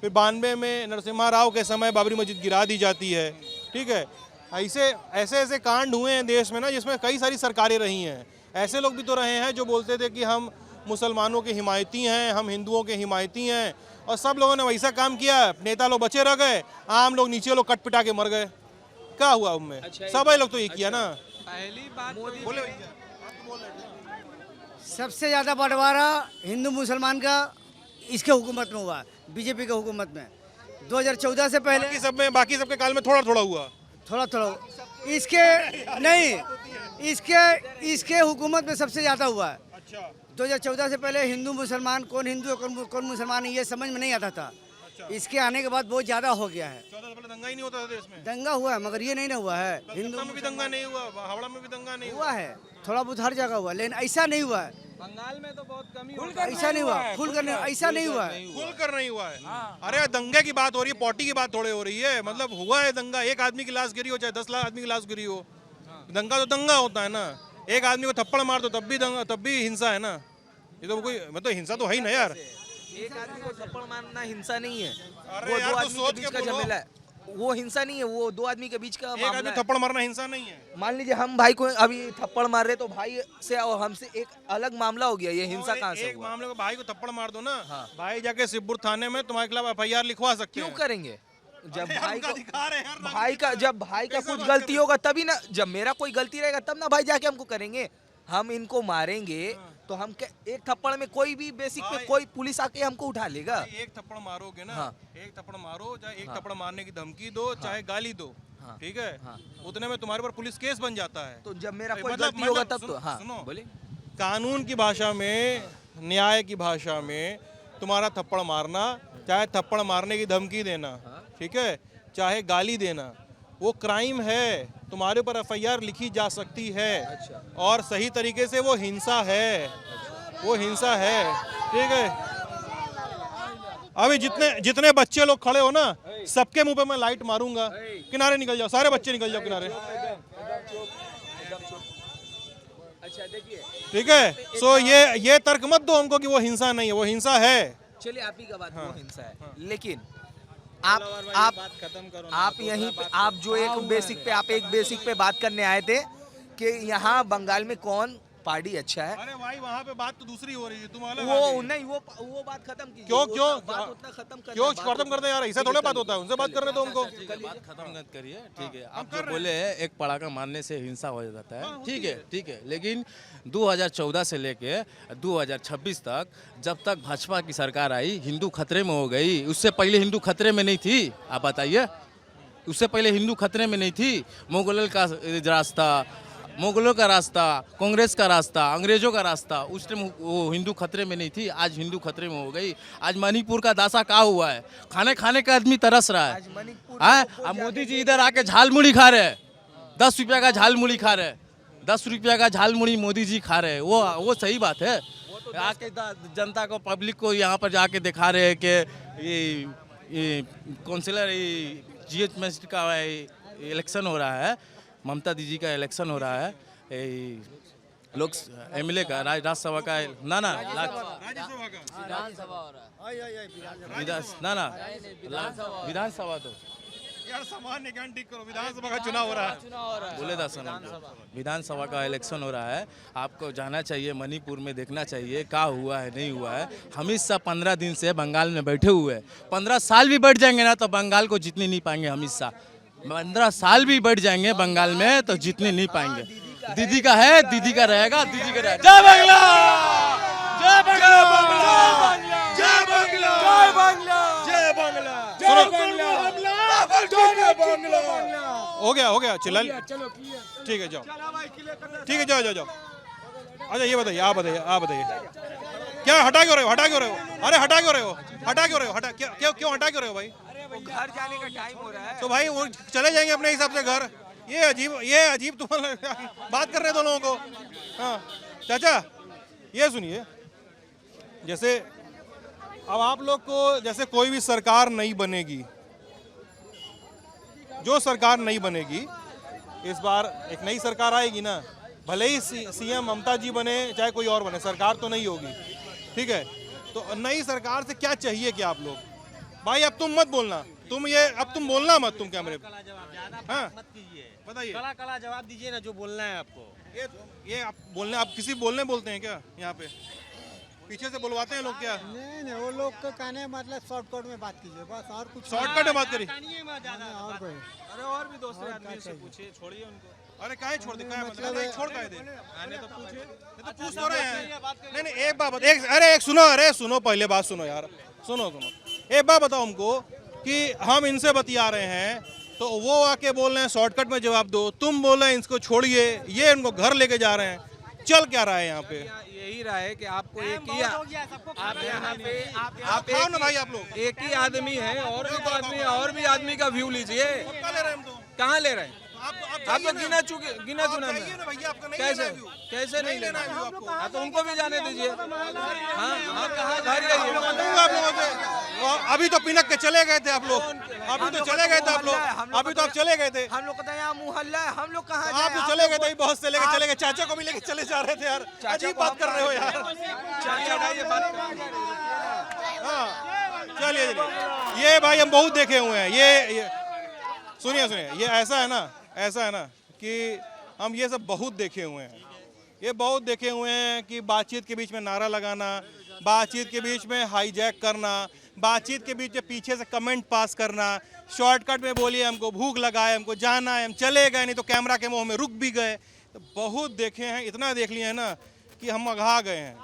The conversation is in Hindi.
फिर 92 में नरसिम्हा राव के समय बाबरी मस्जिद गिरा दी जाती है। ठीक है, ऐसे ऐसे कांड हुए हैं देश में ना, जिसमें कई सारी सरकारें रही हैं। ऐसे लोग भी तो रहे हैं जो बोलते थे कि हम मुसलमानों के हिमायती हैं, हम हिंदुओं के हिमायती हैं, और सब लोगों ने वैसा काम किया, नेता लोग बचे रह गए, आम लोग नीचे लोग कट पिटा के मर गए। क्या हुआ उनमें? सब लोग तो ये किया ना। पहली बात बोले सबसे ज़्यादा बंटवारा हिंदू मुसलमान का इसके हुकूमत में हुआ, बीजेपी के हुकूमत में। 2014 से पहले बाकी सबके काल में थोड़ा थोड़ा हुआ, थोड़ा इसके नहीं, इसके हुकूमत में सबसे ज़्यादा हुआ है। अच्छा। 2014 से पहले हिंदू मुसलमान, कौन हिंदू है कौन मुसलमान है, ये समझ में नहीं आता था। इसके आने के बाद बहुत ज़्यादा हो गया है। 14 से पहले दंगा ही नहीं होता था देश में। दंगा हुआ है मगर ये नहीं ना हुआ है। हिंदू में भी दंगा नहीं हुआ, हावड़ा में भी दंगा नहीं हुआ है, थोड़ा बहुत हर जगह हुआ, लेकिन ऐसा नहीं हुआ है। बंगाल में तो बहुत कमी ऐसा नहीं हुआ, खुल कर ऐसा नहीं हुआ है, खुल कर नहीं हुआ है। अरे दंगे की बात हो रही है, पॉटी की बात थोड़ी हो रही है। मतलब हुआ है दंगा, एक आदमी की लाश गिरी हो चाहे 10 लाख आदमी की लाश गिरी हो, दंगा तो दंगा होता है ना। एक आदमी को थप्पड़ मार दो तब भी दंगा, तब भी हिंसा है ना। ये तो कोई मतलब हिंसा तो है ही ना यार। एक आदमी को थप्पड़ मारना हिंसा नहीं है, अरे वो यार, दो तो आदमी सोच के बीच के का बोलो। झमेला है, वो हिंसा नहीं है, वो दो आदमी के बीच का एक मामला आदमी है। थप्पड़ मारना हिंसा नहीं है। मान लीजिए हम भाई को अभी थप्पड़ मार रहे तो भाई से और हमसे एक अलग मामला हो गया, ये हिंसा कहाँ से एक हुआ? मामले को भाई को थप्पड़ मार दो ना, हाँ। भाई जाके शिवपुर थाने में तुम्हारे खिलाफ FIR लिखवा सकते क्यों हैं। करेंगे? जब अरे यार, भाई उनका को अधिकार है यार, जब भाई का कैसे कुछ बात गलती कर होगा तभी ना, जब मेरा कोई गलती रहेगा तब ना भाई जाके हमको करेंगे। हम इनको मारेंगे तो हम क्या एक थप्पड़ में कोई भी बेसिक पे कोई पुलिस आके हमको उठा लेगा? एक थप्पड़ मारोगे ना, हाँ। एक थप्पड़ मारो, चाहे एक थप्पड़ मारने की धमकी दो, चाहे गाली दो, हाँ। ठीक है, हाँ। उतने में तुम्हारे पर पुलिस केस बन जाता है। तो जब मेरा कोई मतलब- गलती होगा मतलब तब तो हाँ सुनो, बोलिए। कानून की भाषा में, न्याय की भाषा में तुम्हारा थप्पड़ मारना, चाहे थप्पड़ मारने की धमकी देना, ठीक है, चाहे गाली देना, वो क्राइम है। तुम्हारे ऊपर FIR लिखी जा सकती है, और सही तरीके से वो हिंसा है, वो हिंसा है, ठीक है। अभी जितने बच्चे लोग खड़े हो ना, सबके मुंह पे मैं लाइट मारूंगा। किनारे निकल जाओ, सारे बच्चे निकल जाओ किनारे। अच्छा देखिए, ठीक है, सो ये तर्क मत दो हमको कि वो हिंसा नहीं है, वो हिंसा है। चलिए आप ही का बात वो हिंसा है, लेकिन बात खत्म करो ना, आप यहीं पे आप जो एक बेसिक पे बात करने आए थे कि यहाँ बंगाल में कौन पार्टी अच्छा है। अरे भाई वहाँ पे बात तो दूसरी हो रही है, तुम अलग वो नहीं, वो बात खत्म कीजिए। क्यों वो क्यों बात उतना खत्म करना, क्यों बात खत्म करते हैं यार? ऐसा थोड़ा बात होता है, उनसे बात करने दो हमको। बात खत्म मत करिए, ठीक है। आप जो बोले हैं एक पड़ाका मारने से हिंसा हो जाता है, ठीक है, ठीक है, लेकिन 2014 से लेके 2026 तक, जब तक भाजपा की सरकार आई, हिंदू खतरे में हो गई। उससे पहले हिंदू खतरे में नहीं थी, आप बताइए। उससे पहले हिंदू खतरे में नहीं थी। मुगलों का रास्ता, कांग्रेस का रास्ता, अंग्रेजों का रास्ता, उस टाइम वो हिंदू खतरे में नहीं थी। आज हिंदू खतरे में हो गई। आज मणिपुर का दासा क्या हुआ है? खाने का आदमी तरस रहा है। अब मोदी जी इधर आके झाल मुड़ी खा रहे हैं, 10 रुपया का झाल मुड़ी खा रहे हैं, 10 रुपया का झाल मुड़ी मोदी जी खा रहे हैं। वो सही बात है? आके जनता को, पब्लिक को यहाँ पर जाके दिखा रहे हैं कि ये काउंसिलर GH का इलेक्शन हो रहा है, ममता दीदी का इलेक्शन हो रहा है, लोग MLA का, राज्यसभा का, ना विधानसभा तो यार सामान्य ज्ञान ठीक करो, विधानसभा का चुनाव हो रहा है। बोले था सर, विधानसभा का इलेक्शन हो रहा है। आपको जाना चाहिए, मणिपुर में देखना चाहिए क्या हुआ है नहीं हुआ है। अमित शाह 15 दिन से बंगाल में बैठे हुए हैं। 15 साल भी बैठ जाएंगे ना तो बंगाल को जीतने नहीं पाएंगे। अमित शाह 15 साल भी बैठ जाएंगे बंगाल में तो जीतने नहीं पाएंगे। दीदी का है, दीदी का रहेगा, दीदी का रहेगा। जय बांग्ला, जय बांग्ला, जय बांग्ला, जय बांग्ला, जय बांग्ला, जय बांग्ला। हो गया चिल्ला, ठीक है जाओ, ठीक है जाओ। अच्छा ये बताइए, आप बताइए क्या हटा क्यों रहे हो? अरे हटा क्यों रहे हो क्यों हटा क्यों रहे हो भाई? घर जाने का टाइम हो रहा है। तो भाई वो चले जाएंगे अपने हिसाब से घर। ये अजीब तुम बात कर रहे हो दोनों को। हाँ चाचा ये सुनिए, जैसे अब आप लोग को, जैसे कोई भी सरकार नहीं बनेगी, जो सरकार नहीं बनेगी, इस बार एक नई सरकार आएगी ना, भले ही CM ममता जी बने चाहे कोई और बने, सरकार तो नहीं होगी, ठीक है। तो नई सरकार से क्या चाहिए कि आप लोग भाई अब तुम मत बोलना, तुम ये अब तुम बोलना मत, तुम कैमरे पे। हाँ मत कीजिए, बताइए, कला कला जवाब दीजिए ना जो बोलना है आपको। ये आप बोलने, आप किसी बोलने बोलते हैं क्या यहाँ पे? पीछे से बुलवाते हैं लोग क्या? नहीं वो लोग को कहने मतलब शॉर्टकट में बात कीजिए बस, और कुछ शॉर्टकट में बात करी? और कोई अरे और भी दूसरे आदमी से पूछिए, छोड़िए उनको। अरे काहे छोड़ दे, काहे मतलब नहीं छोड़ काहे दे? आने तो पूछे, ये तो पूछ तो रहे हैं। नहीं नहीं एक बात एक, अरे एक सुनो, अरे सुनो पहले बात सुनो यार, सुनो सुनो, एक बात बताओ हमको कि हम इनसे बतिया रहे हैं तो वो आके बोल रहे हैं शॉर्टकट में जवाब दो, तुम बोल रहे हैं इसको छोड़िए, ये इनको घर लेके जा रहे हैं, चल क्या रहा है यहाँ पे? यही रहा है कि आपको एक ही आप यहाँ पे आप खाओ ना भाई आप लोग, एक ही आदमी है, और भी तो आदमी है, और भी आदमी का व्यू लीजिए। क्या ले रहे हैं हम तो? कहाँ ले रहे हैं? आप आप तो गिना चुना चाहिए ना भैया, आपका नहीं कैसे लेना है view। कैसे नहीं लेना है view आपको? हाँ तो उनको भी जाने दीजिए। हाँ हाँ कहाँ घर मैं बताऊंगा आप लोगों से, अभी तो पिनक के चले गए थे आप लोग, अभी तो चले गए थे आप लोग, अभी तो आप चले गए थे, हम लोग को तो यहाँ मुहल्ला है, हम लोग कहाँ आप तो चले गए थे, बहुत से लेके चले गए, चाचा को भी लेके चले जा रहे थे यार, अजीब बात कर रहे हो यार। हाँ चलिए चलिए, ये भाई हम बहुत देखे हुए हैं, ये सुनिए सुनिए, ये ऐसा है ना कि हम ये सब बहुत देखे हुए हैं, ये बहुत देखे हुए हैं कि बातचीत के बीच में नारा लगाना, बातचीत के बीच में हाईजैक करना, बातचीत के बीच में पीछे से कमेंट पास करना, शॉर्टकट में बोलिए हमको भूख लगा है, हमको जाना है, हम चले गए, नहीं तो कैमरा के मुंह में रुक भी गए, तो बहुत देखे हैं, इतना देख लिए हैं ना कि हम अघा गए हैं।